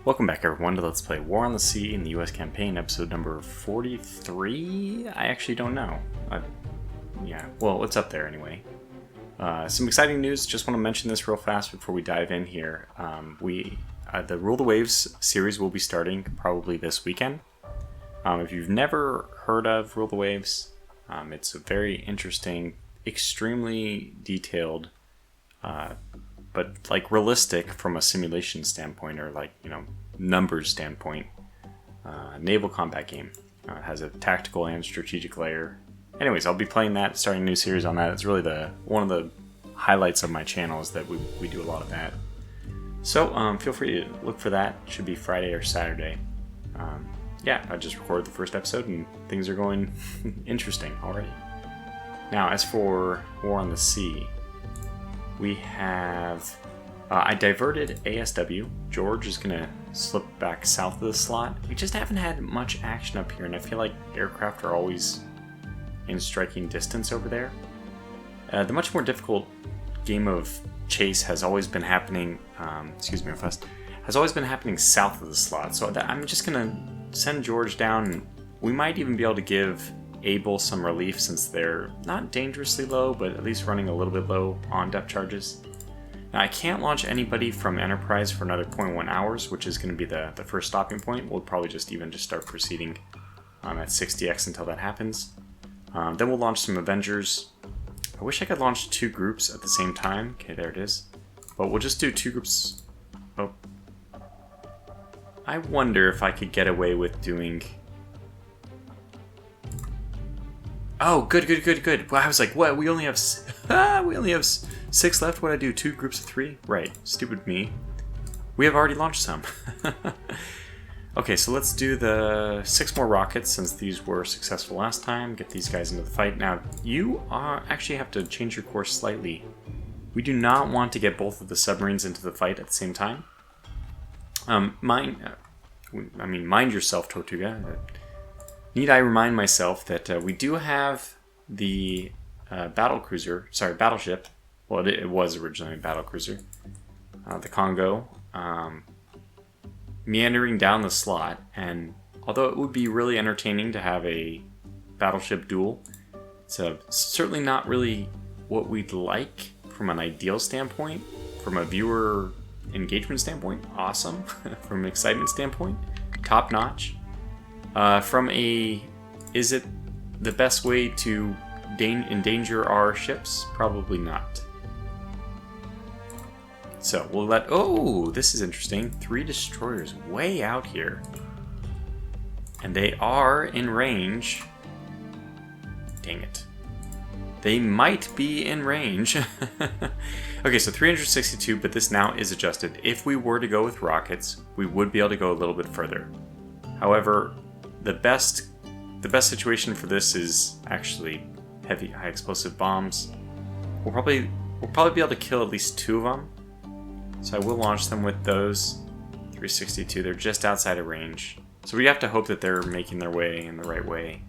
Welcome back everyone to Let's Play War on the Sea in the US Campaign, episode number 43? I actually don't know. Yeah, well, it's up there anyway. Some exciting news, just want to mention this real fast before we dive in here. The Rule the Waves series will be starting probably this weekend. If you've never heard of Rule the Waves, it's a very interesting, extremely detailed, but like realistic from a simulation standpoint or like, you know, numbers standpoint, naval combat game. It has a tactical and strategic layer. Anyways, I'll be playing that, starting a new series on that. It's really one of the highlights of my channel is that we do a lot of that. So feel free to look for that. It should be Friday or Saturday. Yeah, I just recorded the first episode and things are going interesting already. Now, as for War on the Sea, we have... I diverted ASW. George is going to slip back south of the slot. We just haven't had much action up here, and I feel like aircraft are always in striking distance over there. The much more difficult game of chase has always been happening... excuse me, has always been happening south of the slot. So I'm just going to send George down, and we might even be able to give Able some relief since they're not dangerously low, but at least running a little bit low on depth charges. Now, I can't launch anybody from Enterprise for another 0.1 hours, which is going to be the first stopping point. We'll probably just start proceeding at 60x until that happens. Then we'll launch some Avengers. I wish I could launch 2 groups at the same time. Okay, there it is. But we'll just do 2 groups. Oh. I wonder if I could get away with doing... Oh, good. Well, I was like, what? We only have 6 left. What do I do? 2 groups of 3? Right. Stupid me. We have already launched some. Okay, so let's do the 6 more rockets since these were successful last time. Get these guys into the fight. Now, you actually have to change your course slightly. We do not want to get both of the submarines into the fight at the same time. Mind yourself, Tortuga. Need I remind myself that we do have the battleship. Well, it was originally a battlecruiser. The Kongo, meandering down the slot, and although it would be really entertaining to have a battleship duel, it's certainly not really what we'd like from an ideal standpoint. From a viewer engagement standpoint, awesome. From an excitement standpoint, top notch. From a, is it the best way to endanger our ships? Probably not. So we'll oh, this is interesting. 3 destroyers way out here. And they are in range. Dang it. They might be in range. Okay, so 362, but this now is adjusted. If we were to go with rockets, we would be able to go a little bit further. However, the best situation for this is actually heavy high explosive bombs. We'll probably be able to kill at least 2 of them. So I will launch them with those. 362, they're just outside of range. So we have to hope that they're making their way in the right way.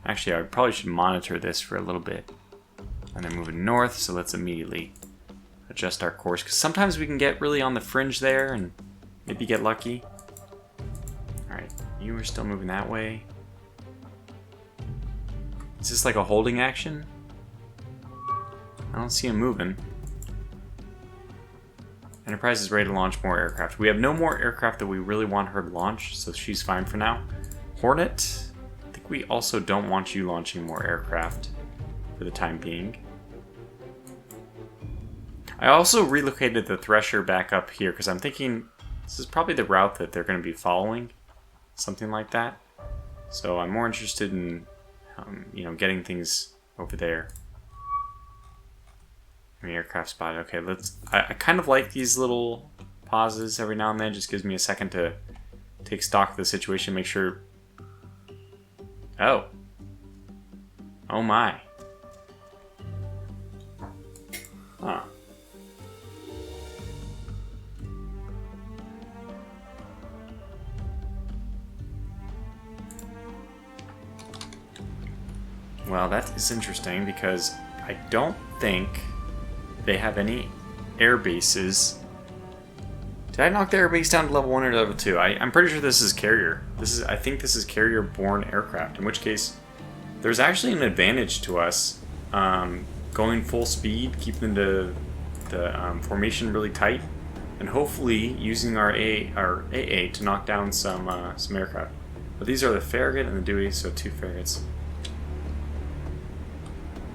Actually, I probably should monitor this for a little bit. And they're moving north, so let's immediately adjust our course. Because sometimes we can get really on the fringe there and maybe get lucky. Alright, you are still moving that way. Is this like a holding action? I don't see him moving. Enterprise is ready to launch more aircraft. We have no more aircraft that we really want her to launch, so she's fine for now. Hornet, I think we also don't want you launching more aircraft for the time being. I also relocated the Thresher back up here because I'm thinking this is probably the route that they're going to be following. Something like that. So I'm more interested in, getting things over there. Aircraft spotted. Okay, I kind of like these little pauses every now and then. Just gives me a second to take stock of the situation, make sure. Oh my. Huh. Well, that is interesting because I don't think they have any air bases Did I knock their base down to level 1 or level 2? I'm pretty sure this is carrier. I think this is carrier-borne aircraft, in which case there's actually an advantage to us going full speed, keeping the formation really tight, and hopefully using our AA to knock down some aircraft. But these are the Farragut and the Dewey, so 2 Farraguts.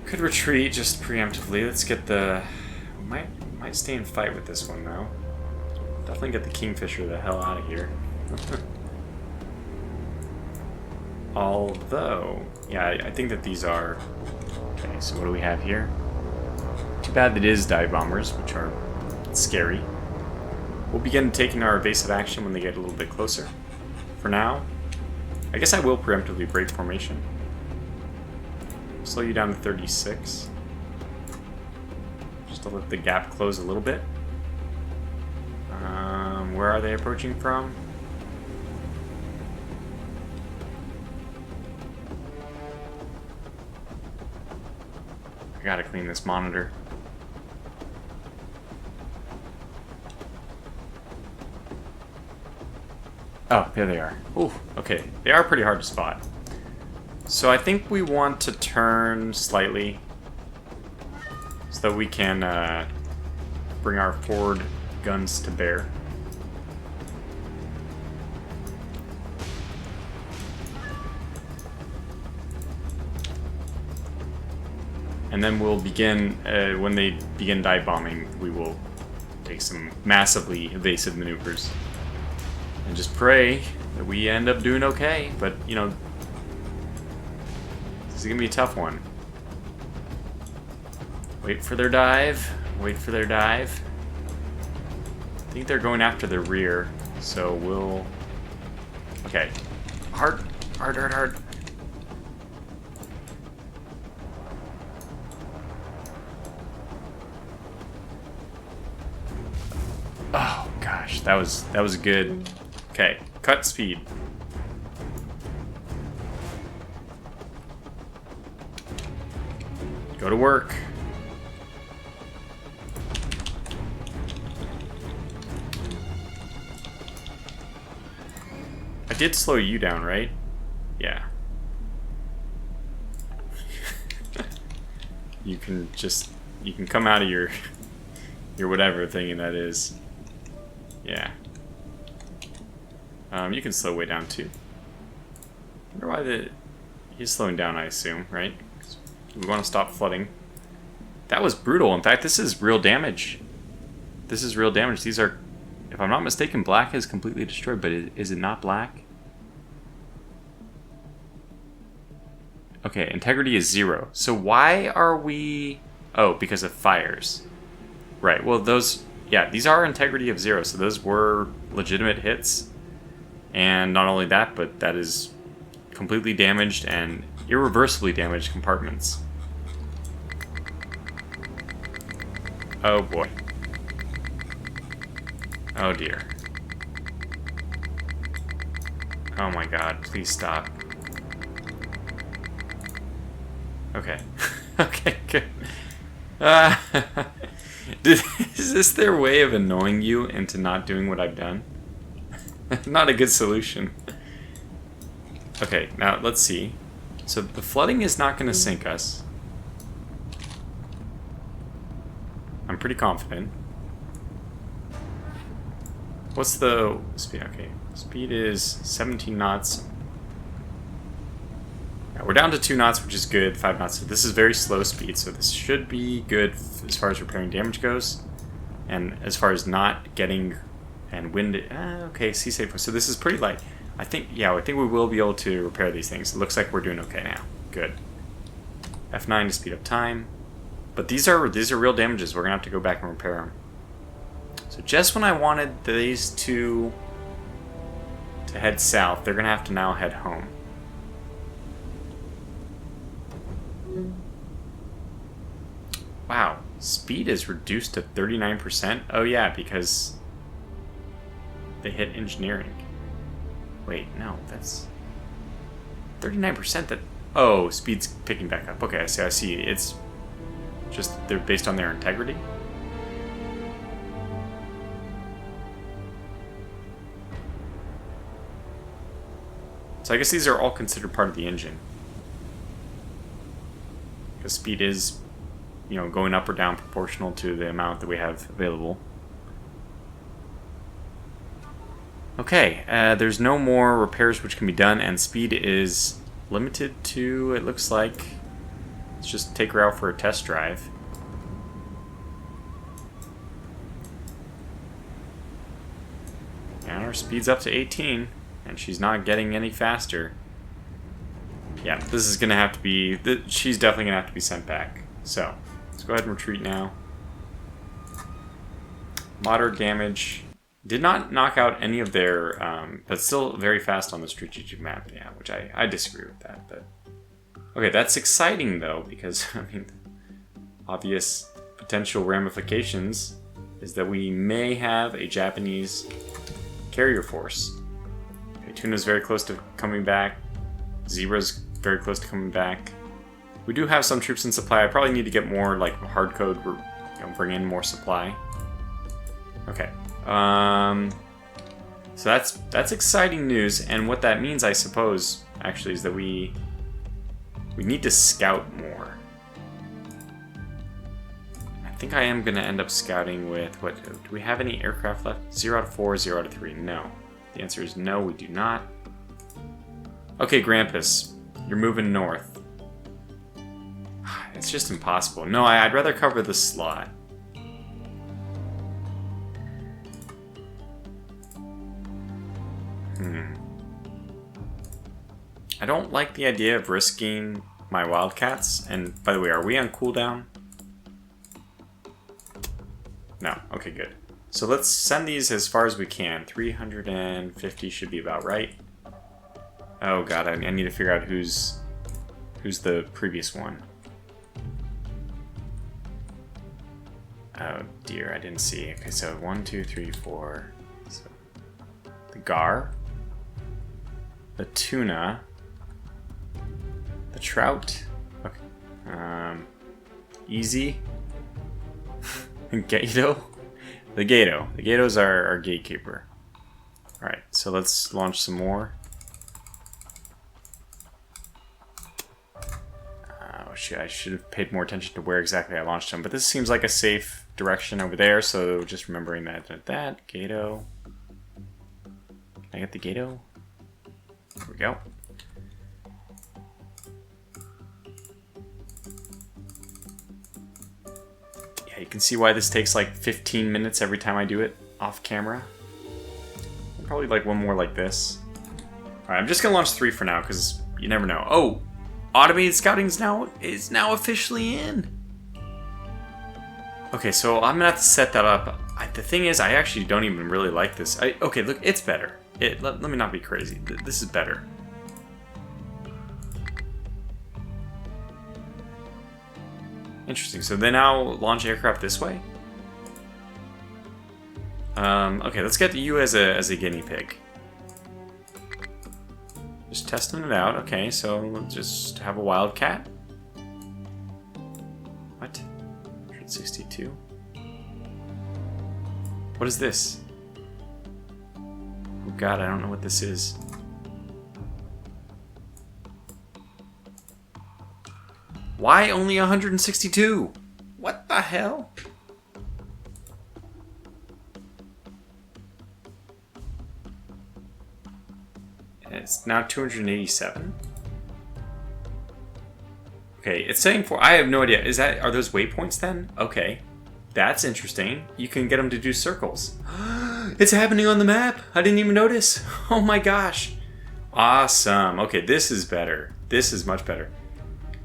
Could retreat just preemptively. Let's get the... Might stay and fight with this one, though. Definitely get the Kingfisher the hell out of here. Although... Yeah, I think that these are... Okay, so what do we have here? Too bad that it is dive bombers, which are scary. We'll begin taking our evasive action when they get a little bit closer. For now, I guess I will preemptively break formation. Slow you down to 36. Just to let the gap close a little bit. Where are they approaching from? I gotta clean this monitor. Oh, there they are. Ooh, okay. They are pretty hard to spot. So I think we want to turn slightly so that we can bring our forward guns to bear. And then we'll begin, when they begin dive bombing, we will take some massively evasive maneuvers. And just pray that we end up doing okay, but, you know, this is going to be a tough one. Wait for their dive. Wait for their dive. I think they're going after the rear, so we'll... Okay. Hard. Hard, hard, hard. Oh, gosh. That was good. Okay. Cut speed. Go to work. I did slow you down, right? Yeah. You can come out of your whatever thing that is. Yeah. You can slow way down too. I wonder why he's slowing down, I assume, right? 'Cause we want to stop flooding. That was brutal. In fact, this is real damage. This is real damage. These are, if I'm not mistaken, black is completely destroyed, but is it not black? Okay, integrity is 0. So why are we... Oh, because of fires. Right, well those... Yeah, these are integrity of 0, so those were legitimate hits. And not only that, but that is completely damaged and irreversibly damaged compartments. Oh boy. Oh dear. Oh my god, please stop. Okay. Okay, good. Is this their way of annoying you into not doing what I've done? Not a good solution. Okay, now let's see. So the flooding is not going to sink us. I'm pretty confident. What's the speed? Okay, speed is 17 knots. Yeah, we're down to 2 knots, which is good. 5 knots. So this is very slow speed, so this should be good as far as repairing damage goes, and as far as not getting and wind. Okay, sea safe. So this is pretty light. I think we will be able to repair these things. It looks like we're doing okay now. Good. F9 to speed up time. But these are real damages. We're gonna have to go back and repair them. So just when I wanted these two to head south, they're gonna have to now head home. Wow, speed is reduced to 39%. Oh yeah, because they hit engineering. Wait, no, that's 39%. That oh, speed's picking back up. Okay, I see. It's just they're based on their integrity. So I guess these are all considered part of the engine. Because speed is, you know, going up or down proportional to the amount that we have available. Okay, there's no more repairs which can be done, and speed is limited to, it looks like, let's just take her out for a test drive. And her speed's up to 18, and she's not getting any faster. Yeah, this is going to have to be, she's definitely going to have to be sent back. So, let's go ahead and retreat now. Moderate damage. Did not knock out any of their, but still very fast on the strategic map, yeah, which I disagree with that. But okay, that's exciting though, because, I mean, obvious potential ramifications is that we may have a Japanese carrier force. Okay, Tuna's very close to coming back. Zebra's very close to coming back. We do have some troops in supply. I probably need to get more, like, hard code, you know, bring in more supply. Okay. So that's exciting news, and what that means, I suppose, actually, is that we need to scout more. I think I am going to end up scouting with, what, do we have any aircraft left? 0 out of 4, 0 out of 3, no. The answer is no, we do not. Okay, Grampus, you're moving north. It's just impossible. No, I'd rather cover the slot. I don't like the idea of risking my Wildcats. And by the way, are we on cooldown? No. Okay, good. So let's send these as far as we can. 350 should be about right. Oh god, I need to figure out who's the previous one. Oh dear, I didn't see. Okay, so 1, 2, 3, 4. So the Gar, the Tuna, the Trout, okay, Easy, Gato, the Gato. The Gato's our gatekeeper. Alright, so let's launch some more. Oh shit, I should have paid more attention to where exactly I launched them, but this seems like a safe direction over there, so just remembering that, Gato. Can I get the Gato? There we go. Yeah, you can see why this takes like 15 minutes every time I do it off camera. Probably like one more like this. Alright, I'm just gonna launch 3 for now, because you never know. Oh! Automated scouting is now officially in! Okay, so I'm gonna have to set that up. The thing is, I actually don't even really like this. Okay, look, it's better. Let me not be crazy. This is better. Interesting. So they now launch aircraft this way? Okay, let's get you as a guinea pig. Just testing it out. Okay, so let's just have a Wildcat. What? 162? What is this? Oh god, I don't know what this is. Why only 162? What the hell? It's now 287. Okay, it's saying for. I have no idea. Are those waypoints then? Okay, that's interesting. You can get them to do circles. It's happening on the map. I didn't even notice. Oh my gosh. Awesome. Okay, this is better. This is much better.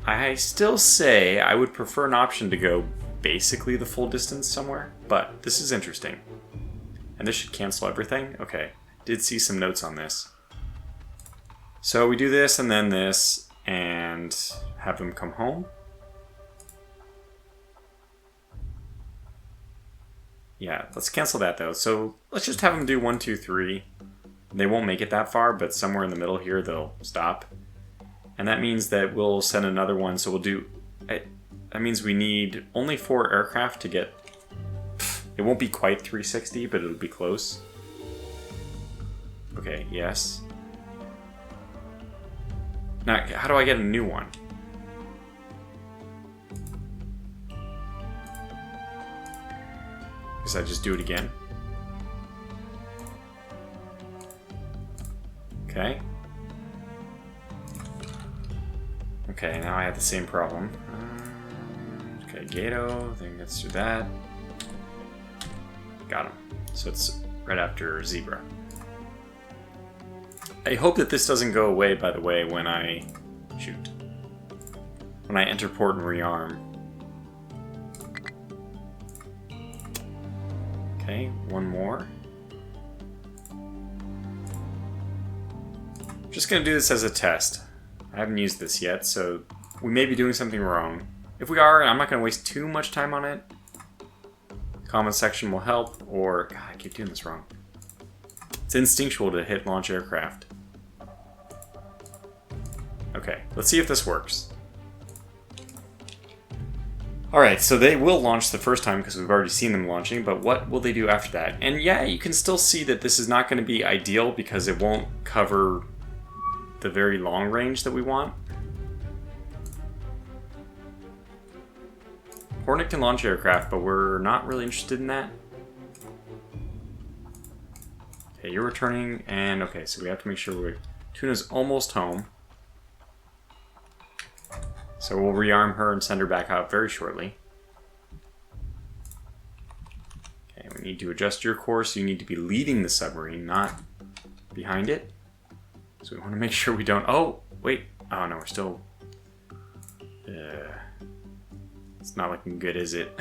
I still say I would prefer an option to go basically the full distance somewhere, but this is interesting. And this should cancel everything. Okay, did see some notes on this. So we do this and then this and have them come home. Yeah, let's cancel that though. So let's just have them do 1, 2, 3. They won't make it that far, but somewhere in the middle here they'll stop. And that means that we'll send another one. So we'll do, that means we need only 4 aircraft to get, it won't be quite 360, but it'll be close. Okay, yes. Now, how do I get a new one? Guess I just do it again. Okay. Okay, now I have the same problem. Okay, Gato, then gets through that. Got him. So it's right after Zebra. I hope that this doesn't go away, by the way, when I... shoot. When I enter port and rearm. Okay, one more. Just gonna do this as a test. I haven't used this yet, so we may be doing something wrong. If we are, I'm not gonna waste too much time on it. Comment section will help, or... God, I keep doing this wrong. It's instinctual to hit launch aircraft. Okay, let's see if this works. Alright, so they will launch the first time because we've already seen them launching, but what will they do after that? And yeah, you can still see that this is not going to be ideal because it won't cover the very long range that we want. Hornet can launch aircraft, but we're not really interested in that. Okay, you're returning, and okay, so we have to make sure Tuna's almost home. So we'll rearm her and send her back out very shortly. Okay, we need to adjust your course. You need to be leading the submarine, not behind it. So we want to make sure we don't... Oh, wait. Oh, no, we're still... It's not looking good, is it?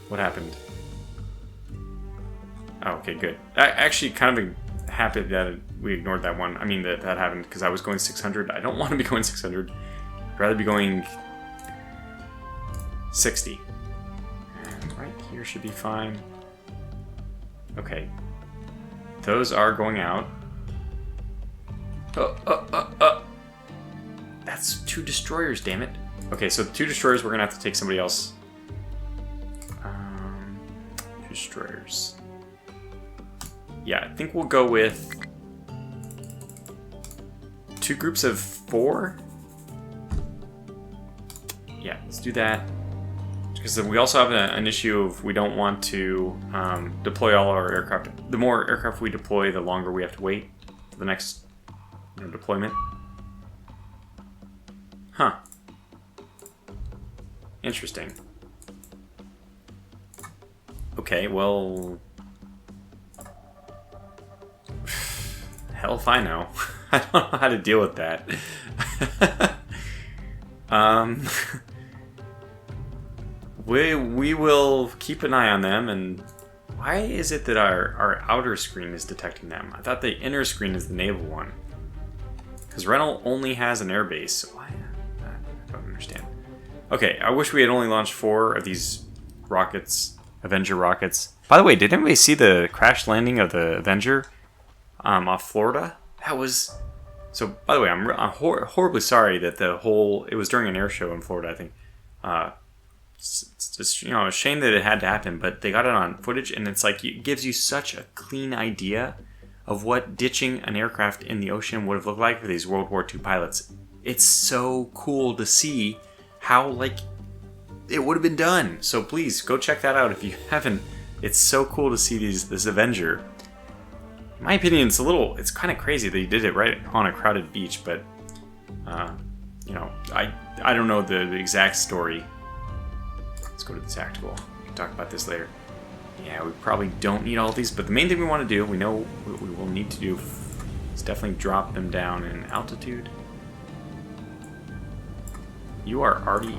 What happened? Oh, okay, good. I actually kind of happy that we ignored that one. I mean, that happened because I was going 600. I don't want to be going 600. I'd rather be going 60. And right here should be fine. Okay. Those are going out. That's 2 destroyers, damn it. Okay, so the 2 destroyers, we're going to have to take somebody else. 2 destroyers. Yeah, I think we'll go with 2 groups of 4. Yeah, let's do that. Because we also have an issue of we don't want to deploy all our aircraft. The more aircraft we deploy, the longer we have to wait for the next deployment. Huh. Interesting. Okay, well... Hell if I know. I don't know how to deal with that. We will keep an eye on them, and why is it that our outer screen is detecting them? I thought the inner screen is the naval one. Because Rental only has an airbase, so why? I don't understand. Okay, I wish we had only launched 4 of these rockets, Avenger rockets. By the way, did anybody see the crash landing of the Avenger off Florida? That was... So, by the way, I'm horribly sorry that it was during an air show in Florida, I think. It's just, a shame that it had to happen, but they got it on footage, and it's like, it gives you such a clean idea of what ditching an aircraft in the ocean would have looked like for these World War II pilots. It's so cool to see how, it would have been done. So please, go check that out if you haven't. It's so cool to see this Avenger. In my opinion, it's kind of crazy that he did it right on a crowded beach, but, I don't know the exact story. Let's go to the tactical. We can talk about this later. Yeah, we probably don't need all these, but the main thing we want to do, we know what we will need to do, is definitely drop them down in altitude. You are already...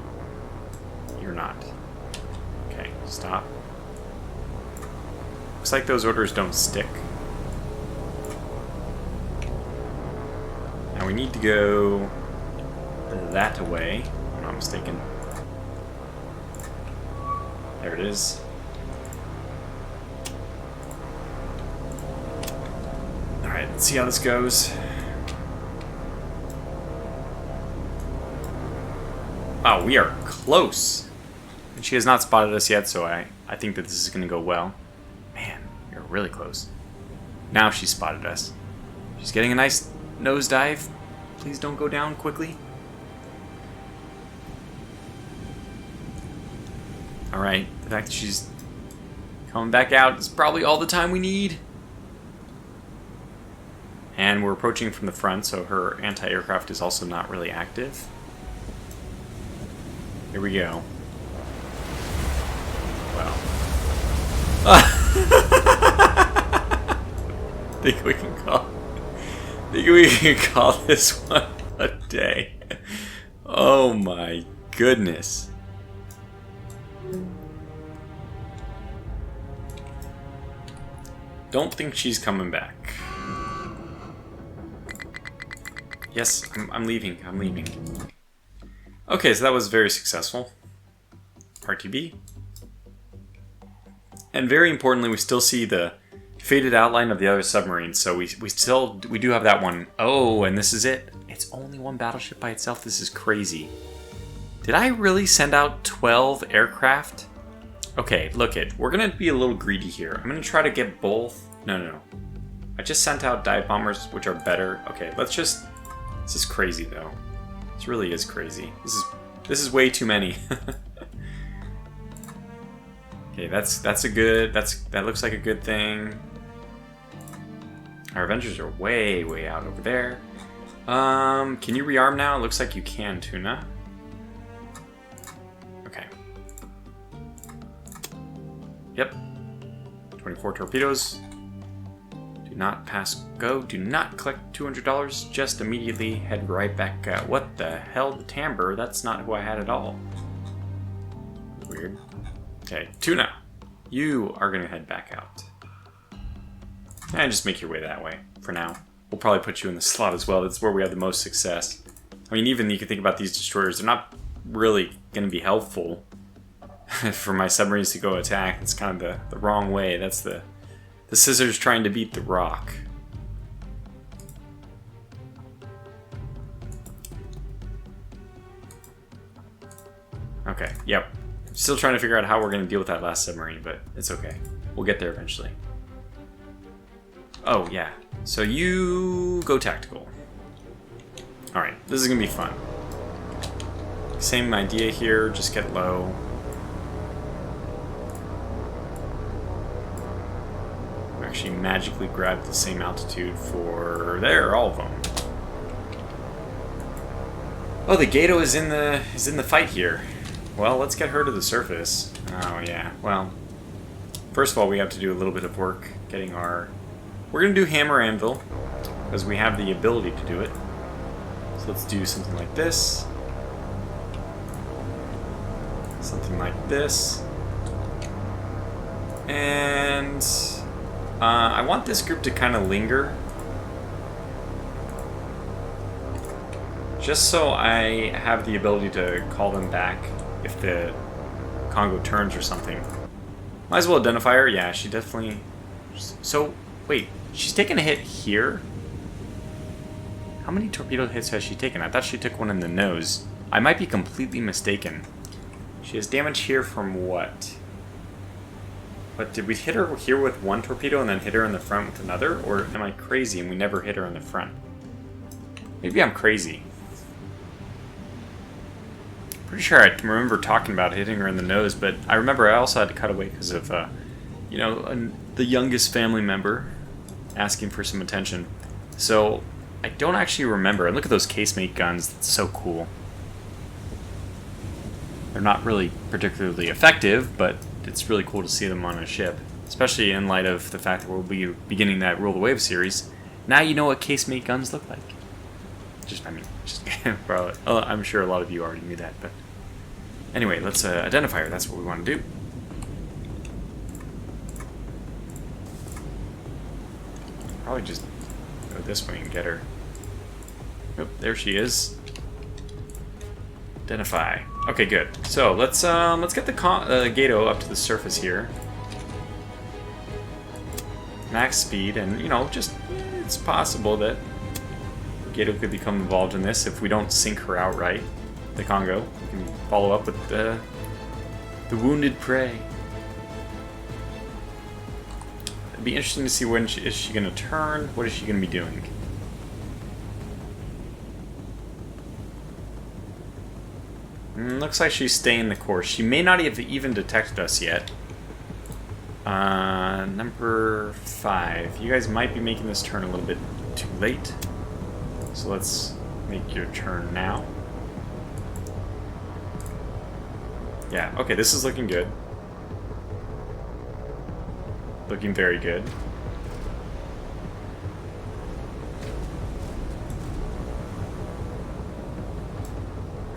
You're not. Okay, stop. Looks like those orders don't stick. Now we need to go that way, if I'm not mistaken. There it is. Alright, let's see how this goes. Wow, we are close. And she has not spotted us yet, so I think that this is going to go well. Man, we're really close. Now she spotted us. She's getting a nice nosedive. Please don't go down quickly. Alright, the fact that she's coming back out is probably all the time we need. And we're approaching from the front, so her anti-aircraft is also not really active. Here we go. Well. Think we can call this one a day. Oh my goodness. Don't think she's coming back. Yes, I'm leaving. I'm leaving. Okay, so that was very successful. RTB. And very importantly, we still see the faded outline of the other submarines. So we do have that one. Oh, and this is it. It's only one battleship by itself. This is crazy. Did I really send out 12 aircraft? Okay, look it. We're gonna be a little greedy here. I'm gonna try to get both. No. I just sent out dive bombers, which are better. Okay, let's just. This is crazy though. This really is crazy. This is way too many. Okay, that's a good. That looks like a good thing. Our Avengers are way out over there. Can you rearm now? It looks like you can, Tuna. Okay. Yep. 24 torpedoes. Do not pass go. Do not collect $200. Just immediately head right back out. What the hell? The timbre? That's not who I had at all. Weird. Okay, Tuna. You are going to head back out. And just make your way that way for now. We'll probably put you in the slot as well. That's where we have the most success. I mean, even you can think about these destroyers. They're not really going to be helpful for my submarines to go attack. It's kind of the wrong way. That's the scissors trying to beat the rock. Okay, yep. Still trying to figure out how we're going to deal with that last submarine, but it's okay. We'll get there eventually. Oh, yeah. So you go tactical. Alright, this is going to be fun. Same idea here, just get low. Actually magically grabbed the same altitude for there, all of them. Oh, the Gato is in the fight here. Well, let's get her to the surface. Oh yeah. Well, first of all, we have to do a little bit of work getting our. We're gonna do hammer anvil because we have the ability to do it. So let's do something like this. Something like this. And I want this group to kind of linger. Just so I have the ability to call them back if the Kongo turns or something. Might as well identify her. Yeah, she definitely... So, wait. She's taken a hit here? How many torpedo hits has she taken? I thought she took one in the nose. I might be completely mistaken. She has damage here from what? But did we hit her here with one torpedo and then hit her in the front with another? Or am I crazy and we never hit her in the front? Maybe I'm crazy. Pretty sure I remember talking about hitting her in the nose, but I remember I also had to cut away because of, you know, the youngest family member asking for some attention. So I don't actually remember. And look at those casemate guns. That's so cool. They're not really particularly effective, but it's really cool to see them on a ship, especially in light of the fact that we'll be beginning that Rule the Wave series. Now you know what casemate guns look like. Probably, I'm sure a lot of you already knew that, but anyway, let's identify her. That's what we want to do. Probably just go this way and get her. Oh, there she is. Identify. Okay, good. So let's get the Gato up to the surface here. Max speed, and you know, just it's possible that Gato could become involved in this if we don't sink her outright. The Kongo. We can follow up with the wounded prey. It'd be interesting to see when is she going to turn. What is she going to be doing? Looks like she's staying the course. She may not have even detected us yet. Number 5. You guys might be making this turn a little bit too late. So let's make your turn now. Yeah, okay, this is looking good. Looking very good.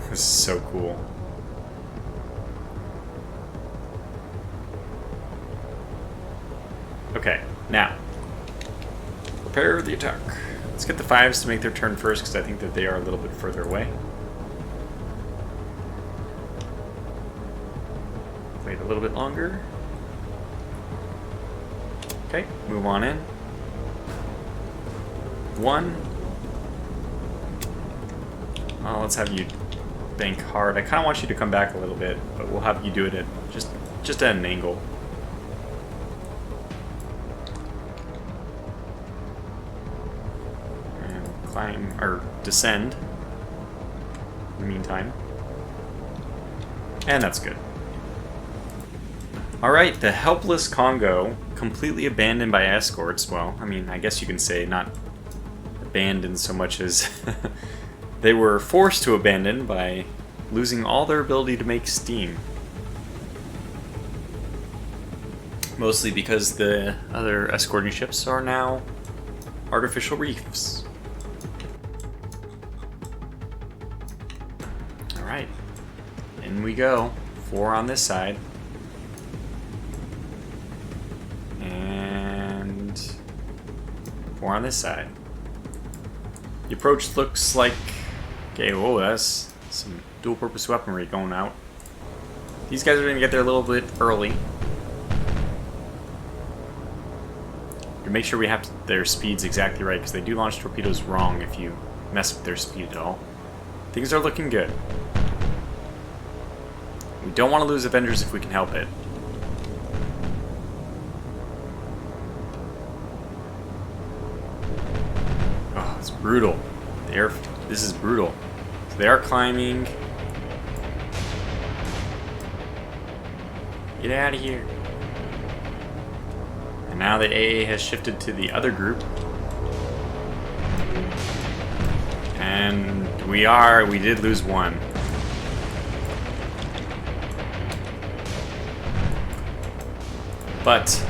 This is so cool. Okay, now prepare the attack. Let's get the 5s to make their turn first because I think that they are a little bit further away. Wait a little bit longer. Okay, move on in. 1. Well, let's have you bank hard. I kind of want you to come back a little bit, but we'll have you do it at just at an angle. And climb or descend in the meantime. And that's good. Alright, the helpless Kongo, completely abandoned by escorts. Well, I mean, I guess you can say not abandoned so much as they were forced to abandon by losing all their ability to make steam. Mostly because the other escorting ships are now artificial reefs. Alright, in we go. 4 on this side. And 4 on this side. The approach looks like... Okay, whoa, that's some dual-purpose weaponry going out. These guys are going to get there a little bit early. To make sure we have their speeds exactly right, because they do launch torpedoes wrong if you mess with their speed at all. Things are looking good. We don't want to lose Avengers if we can help it. Oh, it's brutal. This is brutal. So they are climbing. Get out of here. And now the AA has shifted to the other group. And we did lose 1. But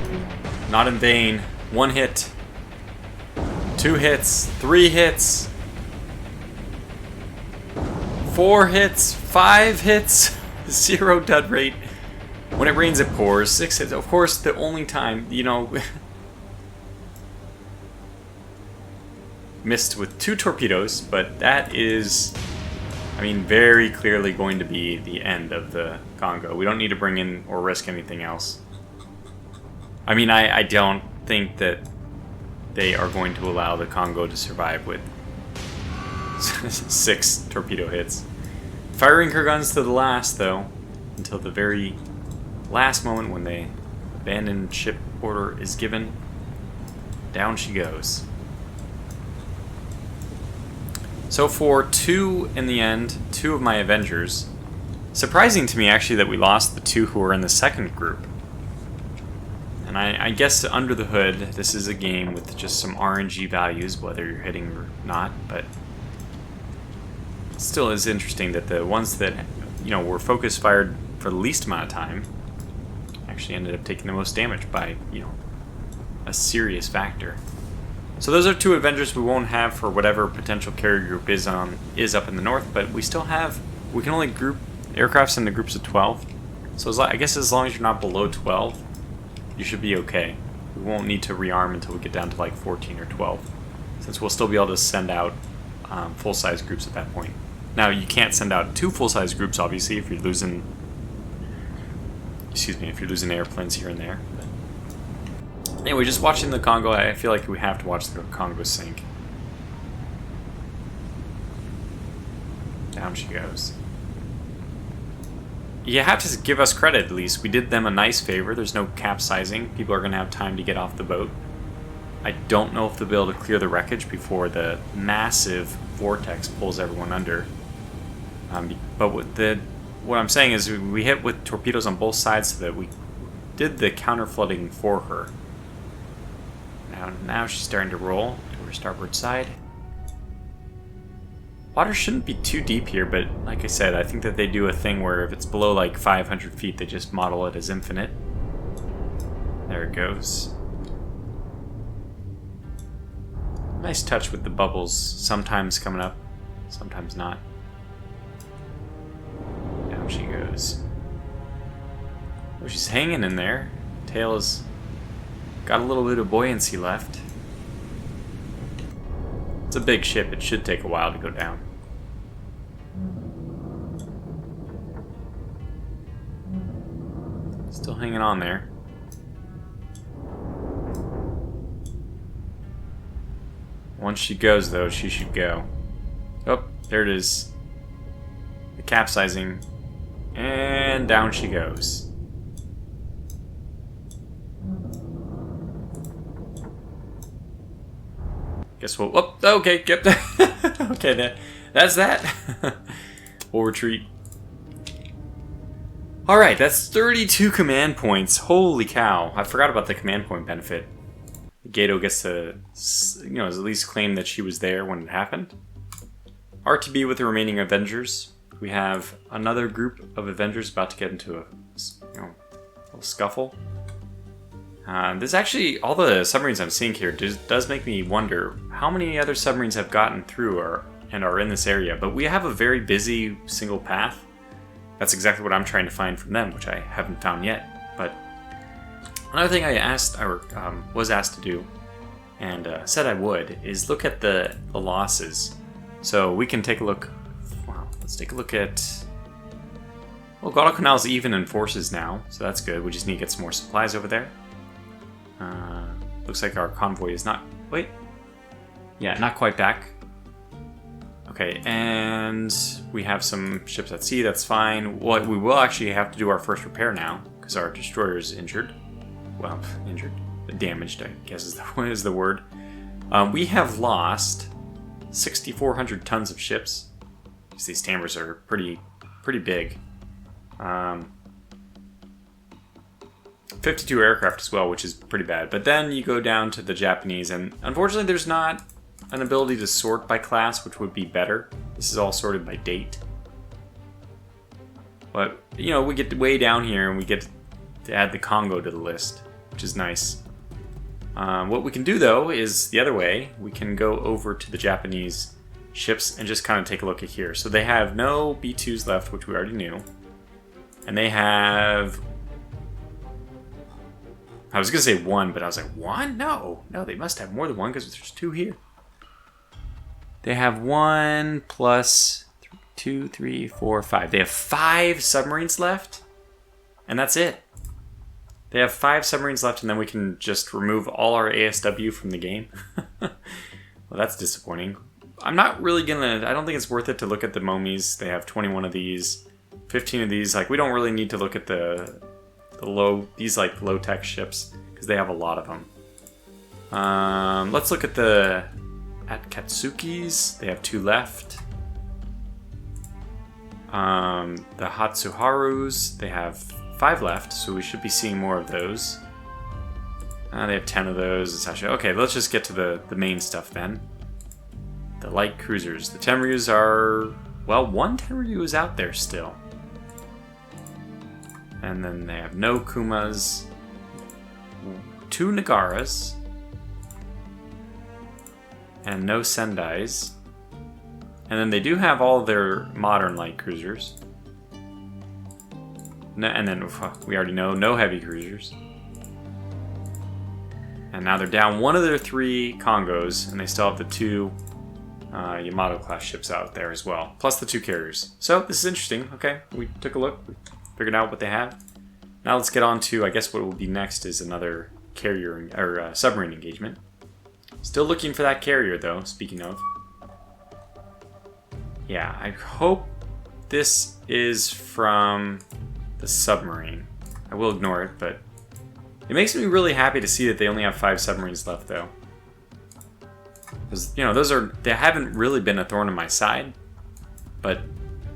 not in vain. 1 hit. 2 hits. 3 hits. 4 hits, 5 hits, 0 dud rate. When it rains, it pours. 6 hits. Of course, the only time, you know, missed with 2 torpedoes, but that is, I mean, very clearly going to be the end of the Kongo. We don't need to bring in or risk anything else. I mean, I don't think that they are going to allow the Kongo to survive with 6 torpedo hits. Firing her guns to the last, though, until the very last moment when the abandoned ship order is given. Down she goes. So for 2 in the end, 2 of my Avengers. Surprising to me, actually, that we lost the 2 who were in the second group. And I guess under the hood, this is a game with just some RNG values, whether you're hitting or not, but it still is interesting that the ones that, you know, were focus fired for the least amount of time actually ended up taking the most damage by, you know, a serious factor. So those are 2 Avengers we won't have for whatever potential carrier group is up in the north, but we still have, we can only group aircrafts into groups of 12. So I guess as long as you're not below 12, you should be okay. We won't need to rearm until we get down to like 14 or 12, since we'll still be able to send out full-size groups at that point. Now, you can't send out 2 full-size groups, obviously, if you're losing, if you're losing airplanes here and there. But anyway, just watching the Kongo, I feel like we have to watch the Kongo sink. Down she goes. you have to give us credit at least. We did them a nice favor. There's no capsizing. People are going to have time to get off the boat. I don't know if they'll be able to clear the wreckage before the massive vortex pulls everyone under. But what I'm saying is we hit with torpedoes on both sides so that we did the counter flooding for her. Now she's starting to roll to her starboard side. Water shouldn't be too deep here, but like I said, I think that they do a thing where if it's below like 500 feet, they just model it as infinite. There it goes. Nice touch with the bubbles, sometimes coming up, sometimes not. Down she goes. Oh, she's hanging in there. Tail has got a little bit of buoyancy left. It's a big ship, it should take a while to go down. Still hanging on there. Once she goes, though, she should go. Oh, there it is. The capsizing. And down she goes. Guess we'll... Oh, okay, yep. Okay, that's that. We'll retreat. Alright, that's 32 command points. Holy cow. I forgot about the command point benefit. Gato gets to, at least claim that she was there when it happened. RTB with the remaining Avengers. We have another group of Avengers about to get into a little scuffle. There's actually, all the submarines I'm seeing here does make me wonder how many other submarines have gotten through and are in this area. But we have a very busy single path. That's exactly what I'm trying to find from them, which I haven't found yet. But another thing I was asked to do, and said I would, is look at the losses. So we can take a look. Wow, let's take a look at. Well, Guadalcanal's even in forces now, so that's good. We just need to get some more supplies over there. Looks like our convoy is not... Wait. Yeah, not quite back. Okay, and we have some ships at sea, that's fine. Well, we will actually have to do our first repair now, because our destroyer is injured. Well, injured. Damaged, I guess is the word. We have lost 6,400 tons of ships. These timbers are pretty big. 52 aircraft as well, which is pretty bad. But then you go down to the Japanese, and unfortunately there's not an ability to sort by class, which would be better. This is all sorted by date. But, we get way down here and we get to add the Kongo to the list, which is nice. What we can do, though, is the other way. We can go over to the Japanese ships and just kind of take a look at here. So they have no B2s left, which we already knew. And they have... I was going to say one, but I was like, one? No, they must have more than one because there's two here. They have 1 plus 2, 3, 4, 5. They have 5 submarines left, and that's it. They have 5 submarines left, and then we can just remove all our ASW from the game. Well, that's disappointing. I'm not really gonna... I don't think it's worth it to look at the Momies. They have 21 of these, 15 of these. Like, we don't really need to look at these like low-tech ships, because they have a lot of them. Let's look at the Akatsukis. They have 2 left. The Hatsuharus, they have 5 left, so we should be seeing more of those. They have 10 of those, etc. Okay, let's just get to the main stuff then. The light cruisers. The Tenryus are... Well, one Tenryu is out there still. And then they have no Kumas, 2 Nagaras, and no Sendais. And then they do have all of their modern light cruisers. And then, we already know, no heavy cruisers. And now they're down one of their 3 Kongos, and they still have the 2 Yamato-class ships out there as well, plus the 2 carriers. So, this is interesting. Okay, we took a look. Figured out what they have. Now let's get on to, I guess what will be next is another carrier or submarine engagement. Still looking for that carrier though, speaking of. Yeah, I hope this is from the submarine. I will ignore it, but it makes me really happy to see that they only have 5 submarines left, though. Because, you know, they haven't really been a thorn in my side, but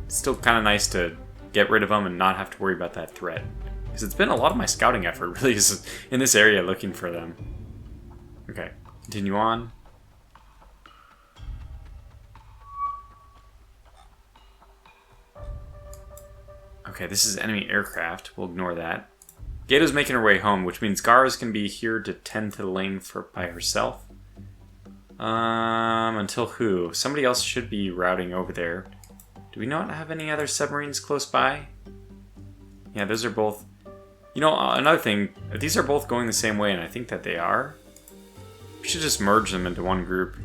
it's still kind of nice to get rid of them and not have to worry about that threat. Because it's been a lot of my scouting effort, really, is in this area looking for them. Okay, continue on. Okay, this is enemy aircraft. We'll ignore that. Gato's making her way home, which means Gara's can be here to tend to the lane by herself. Until who? Somebody else should be routing over there. Do we not have any other submarines close by? Yeah, those are both... You know, another thing, these are both going the same way, and I think that they are. We should just merge them into one group.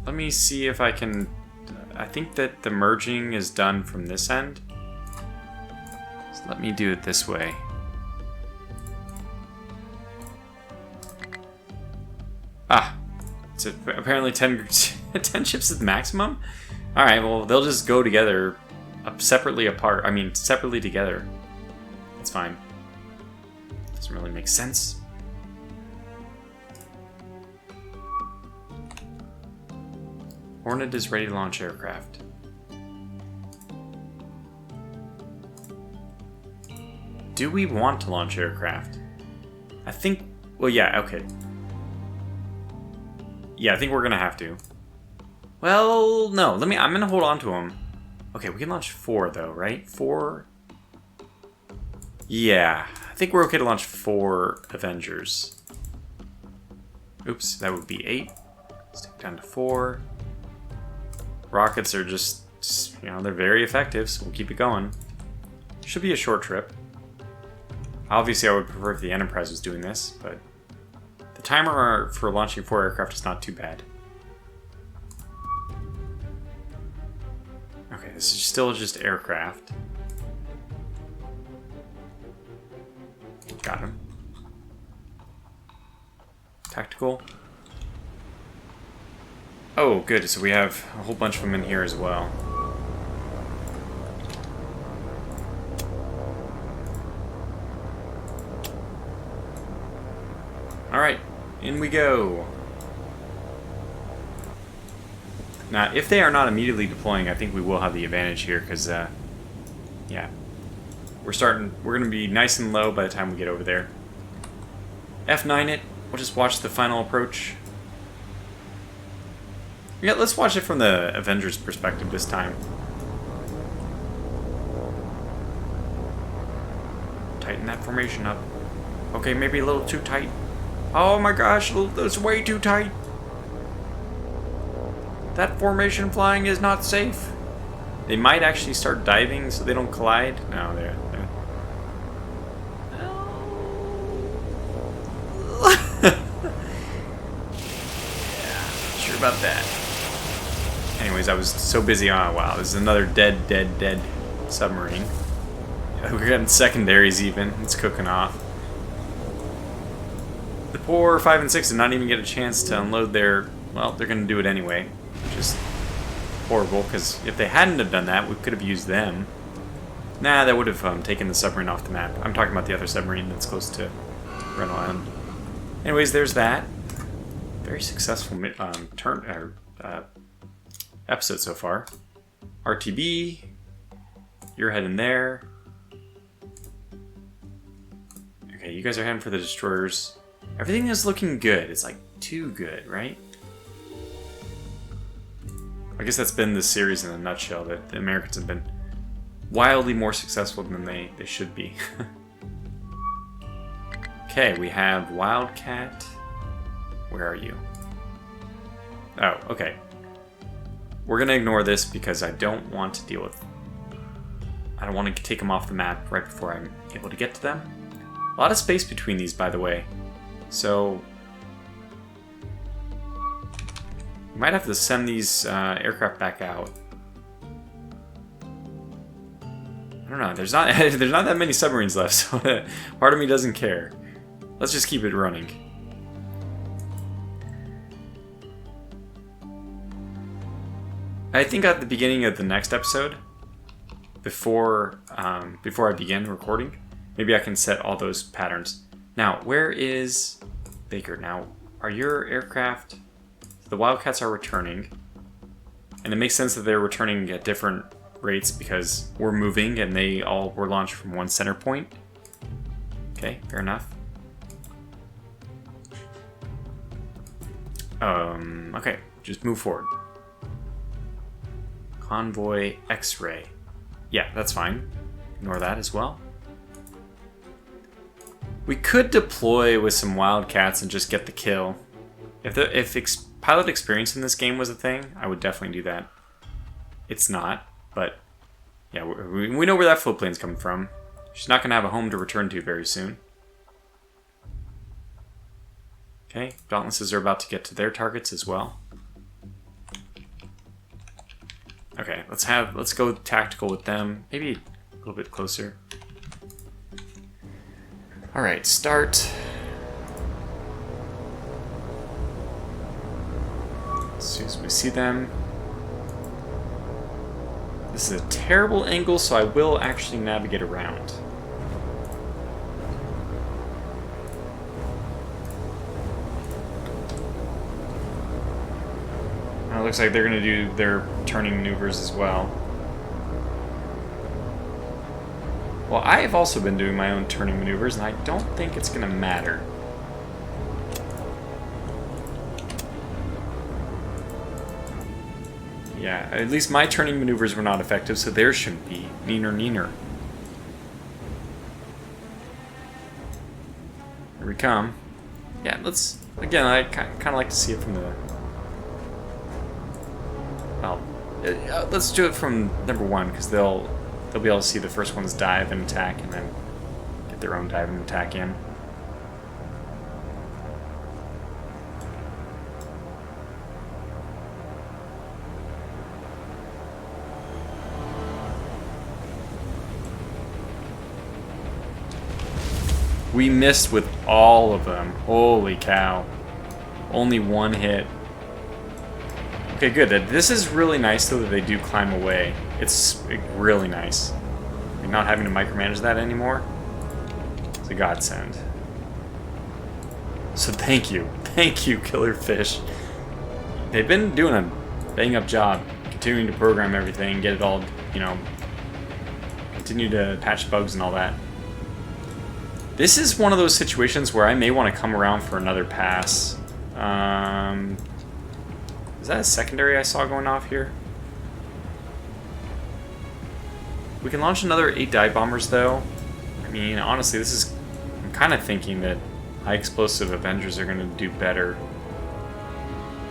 Let me see if I can... I think that the merging is done from this end. So let me do it this way. Ah, it's apparently 10 ships is the maximum? Alright, well, they'll just go together, separately apart. I mean, separately together. That's fine. Doesn't really make sense. Hornet is ready to launch aircraft. Do we want to launch aircraft? I think... Well, yeah, okay. Yeah, I think we're gonna have to. Well, no. I'm gonna hold on to them. Okay, we can launch 4, though, right? 4... Yeah, I think we're okay to launch 4 Avengers. Oops, that would be 8. Let's take it down to 4. Rockets are just, you know, they're very effective, so we'll keep it going. Should be a short trip. Obviously, I would prefer if the Enterprise was doing this, but the timer for launching 4 aircraft is not too bad. Okay, this is still just aircraft. Got him. Tactical. Oh, good. So we have a whole bunch of them in here as well. Alright, in we go. Now, if they are not immediately deploying, I think we will have the advantage here, because, yeah. We're going to be nice and low by the time we get over there. F9 it. We'll just watch the final approach. Yeah, let's watch it from the Avengers perspective this time. Tighten that formation up. Okay, maybe a little too tight. Oh my gosh, that's way too tight. That formation flying is not safe. They might actually start diving so they don't collide. No, they're... Yeah, sure about that. Anyways, I was so busy on... Wow, this is another dead submarine. Yeah, we're getting secondaries even. It's cooking off. The poor 5 and 6 did not even get a chance to unload their... Well, they're going to do it anyway. Which is horrible, because if they hadn't have done that, we could have used them. Nah, that would have taken the submarine off the map. I'm talking about the other submarine that's close to Red Island. Anyways, there's that. Very successful episode so far. RTB, you're heading there. Okay, you guys are heading for the destroyers. Everything is looking good. It's like too good, right? I guess that's been this series in a nutshell, that the Americans have been wildly more successful than they should be. Okay, we have Wildcat. Where are you? Oh, okay. We're going to ignore this because I don't want to deal with... I don't want to take them off the map right before I'm able to get to them. A lot of space between these, by the way. So... we might have to send these aircraft back out. I don't know. There's not that many submarines left, so part of me doesn't care. Let's just keep it running. I think at the beginning of the next episode, before I begin recording. Maybe I can set all those patterns. Now, where is Baker? Now, are your aircraft... The Wildcats are returning. And it makes sense that they're returning at different rates because we're moving and they all were launched from one center point. Okay, fair enough. Okay, just move forward. Convoy X-ray. Yeah, that's fine. Ignore that as well. We could deploy with some Wildcats and just get the kill. If pilot experience in this game was a thing, I would definitely do that. It's not, but yeah, we know where that float plane's coming from. She's not going to have a home to return to very soon. Okay, Dauntlesses are about to get to their targets as well. Okay, let's go tactical with them. Maybe a little bit closer. All right, start. As soon as we see them. This is a terrible angle, so I will actually navigate around. It looks like they're going to do their turning maneuvers as well. Well, I've also been doing my own turning maneuvers, and I don't think it's going to matter. Yeah, at least my turning maneuvers were not effective, so theirs shouldn't be. Neener. Here we come. Yeah, let's... Again, I kind of like to see it from the... Well, let's do it from number one, because they'll be able to see the first one's dive and attack, and then get their own dive and attack in. We missed with all of them. Holy cow. Only one hit. Okay, good. This is really nice, though, that they do climb away. It's really nice. Like, not having to micromanage that anymore. It's a godsend. So thank you. Thank you, Killerfish. They've been doing a bang-up job continuing to program everything, get it all, you know, continue to patch bugs and all that. This is one of those situations where I may want to come around for another pass. Is that a secondary I saw going off here? We can launch another 8 dive bombers, though. I mean, honestly, this is... I'm kind of thinking that high explosive Avengers are going to do better.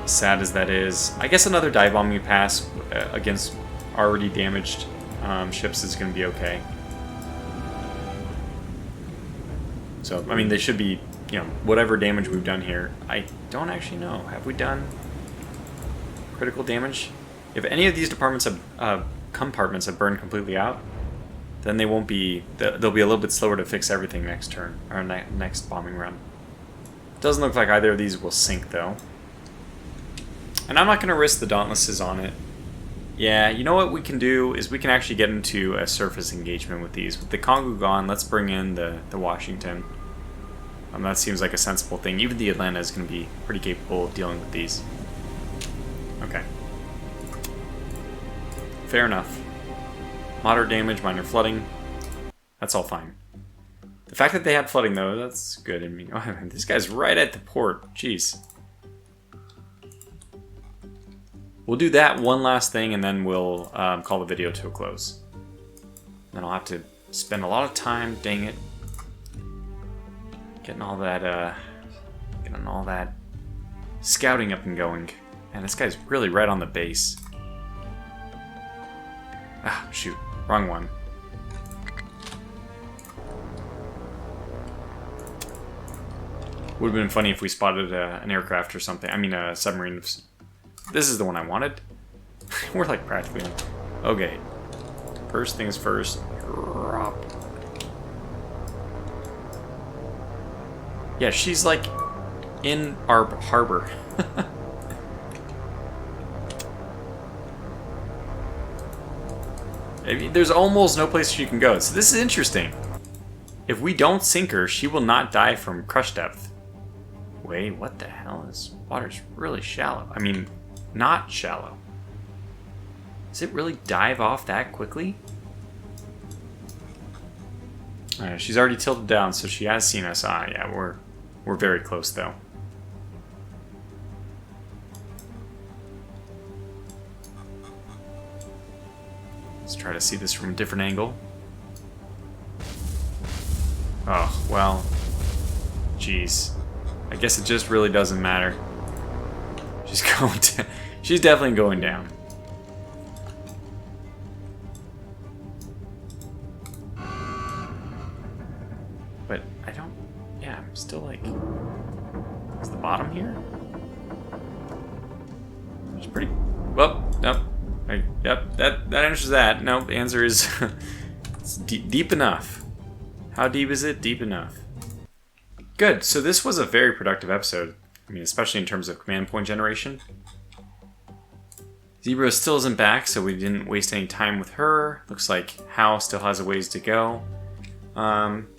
Sad as that is. I guess another dive bombing pass against already damaged ships is going to be okay. So, I mean, they should be, you know, whatever damage we've done here. I don't actually know. Have we done critical damage? If any of these compartments have burned completely out, then they won't be... They'll be a little bit slower to fix everything next turn, or next bombing run. Doesn't look like either of these will sink, though. And I'm not going to risk the Dauntlesses on it. Yeah, you know what we can do is we can actually get into a surface engagement with these. With the Kongo gone, let's bring in the Washington. That seems like a sensible thing. Even the Atlanta is going to be pretty capable of dealing with these. Okay. Fair enough. Moderate damage, minor flooding. That's all fine. The fact that they had flooding, though, that's good. I mean, oh, this guy's right at the port. Jeez. We'll do that one last thing, and then we'll call the video to a close. Then I'll have to spend a lot of time, dang it, getting all that scouting up and going. Man, this guy's really right on the base. Ah, shoot, wrong one. Would have been funny if we spotted an aircraft or something. I mean, a submarine. This is the one I wanted. We're like practically... Okay. First things first. Drop. Yeah, she's like in our harbor. I mean, there's almost no place she can go. So this is interesting. If we don't sink her, she will not die from crush depth. Wait, what the hell? This water's really shallow. I mean, not shallow. Does it really dive off that quickly? She's already tilted down, so she has seen us. Ah, yeah, we're very close though. Let's try to see this from a different angle. Oh, well, jeez. I guess it just really doesn't matter. She's going to, she's definitely going down. But I don't, yeah, I'm still like, is the bottom here? It's pretty, well, nope. Yep, that answers that. Nope, the answer is it's deep enough. How deep is it? Deep enough. Good, so this was a very productive episode. I mean, especially in terms of command point generation. Zebra still isn't back, so we didn't waste any time with her. Looks like Hal still has a ways to go.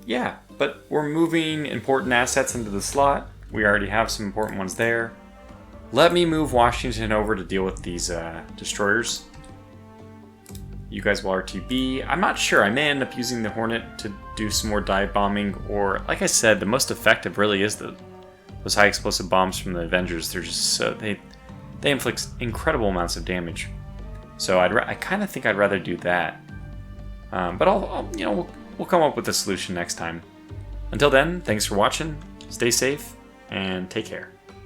Yeah, but we're moving important assets into the slot. We already have some important ones there. Let me move Washington over to deal with these destroyers. You guys will RTB. I'm not sure. I may end up using the Hornet to do some more dive bombing, or like I said, the most effective really is those high explosive bombs from the Avengers. They're just so they inflict incredible amounts of damage. So I kind of think I'd rather do that. But I'll you know we'll come up with a solution next time. Until then, thanks for watching. Stay safe and take care.